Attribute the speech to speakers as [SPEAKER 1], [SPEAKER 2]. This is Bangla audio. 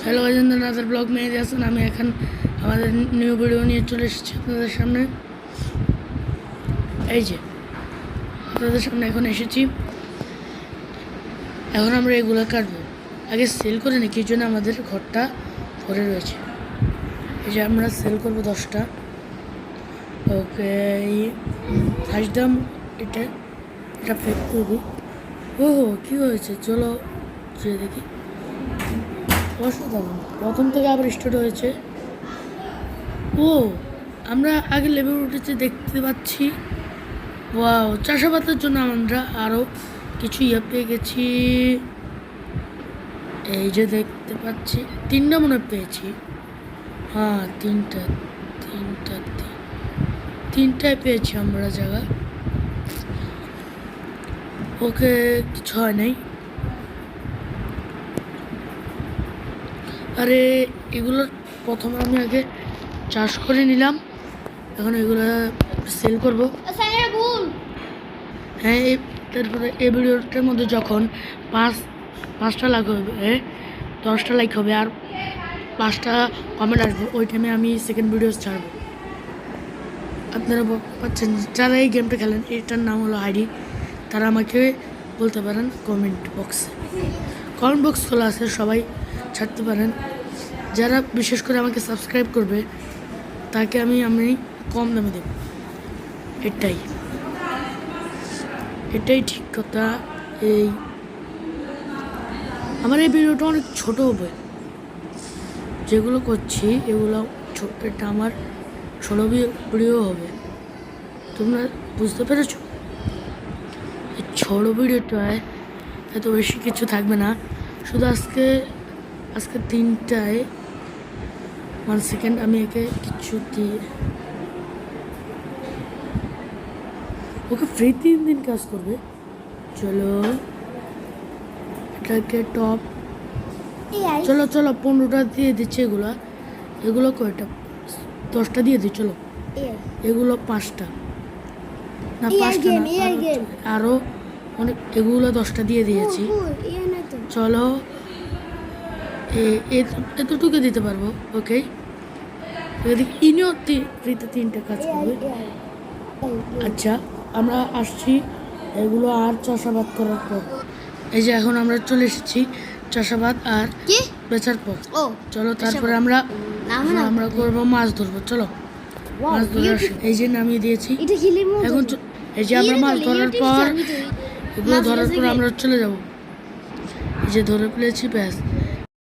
[SPEAKER 1] हेलो अजेंद्र नाथर ब्लॉग में जैसा আমি এখন আমাদের নিউ ভিডিও নিয়ে চলে এসেছি আপনাদের সামনে। এই যে আপনাদের সামনে এখন এসেছি। এখন আমরা এগুলো কাটবো, আগে সেল করে নিই, কিছু জন্য আমাদের ঘরটা ভরে রয়েছে। এই যে আমরা সেল করবো 10টা। ওকে, ফার্স্ট দাম এটা ফেক করবো। ও কী হয়েছে, চলো যে দেখি। অসাধারণ, প্রথম থেকে আবার স্টার্ট হয়েছে। ও আমরা আগে লেভেল উঠেছে দেখতে পাচ্ছি। ওয়াও, চাষাবাদের জন্য আমরা আরও কিছু পেয়ে গেছি। এই যে দেখতে পাচ্ছি 3টা মনে পেয়েছি। হ্যাঁ, তিনটায় পেয়েছি আমরা জায়গা। ওকে, কিছু হয় নাই। আরে এগুলো প্রথমে আমি আগে চাষ করে নিলাম, এখন এগুলো সেল করব। হ্যাঁ, তারপরে এই ভিডিওটার মধ্যে যখন 5টা লাইক হবে, 10টা লাইক হবে আর 5টা কমেন্ট আসবে, ওই টাইমে আমি সেকেন্ড ভিডিও ছাড়বো। আপনারা পাচ্ছেন, যারা এই গেমটা খেলেন, এটার নাম হলো আইডি, তারা আমাকে বলতে পারেন কমেন্ট বক্স খোলা আছে, সবাই ছাড়তে পারেন। যারা বিশেষ করে আমাকে সাবস্ক্রাইব করবে তাকে আমি কম দামে দেব, এটাই ঠিক কথা। আমার এই ভিডিওটা অনেক ছোট হবে, যেগুলো করছি এগুলো ছোট, এটা আমার ছোট ভিডিও হবে। তোমরা বুঝতে পেরেছো? এই ছোট ভিডিওটায় এত বেশি কিছু থাকবে না, শুধু আজকে 3টায় 1 সেকেন্ড আমি একে কিছু দিয়ে ওকে ফ্রি 3 দিন কাজ করবে। চলো এটাকে টপ, চলো 15টা দিয়ে দিচ্ছি। এগুলো কয়টা, 10টা দিয়ে দিই। চলো এগুলো 5টা না, 5টা না, আরও অনেক, এগুলো 10টা দিয়ে দিয়েছি। চলো এতটুকু দিতে পারবো। ওকে, ইনিও ফ্রিতে 3টা কাজ করবে। আচ্ছা, আমরা আসছি এগুলো আর চাষাবাদ করার পর। এই যে এখন আমরা চলে এসেছি চাষাবাদ আর বেচার পর। চলো তারপরে আমরা করবো মাছ ধরবো। চলো মাছ ধরার, এই যে নামিয়ে দিয়েছি। এখন এই যে আমরা মাছ ধরার পর, এগুলো ধরার পর আমরা চলে যাব। এই যে ধরে ফেলেছি, ব্যাস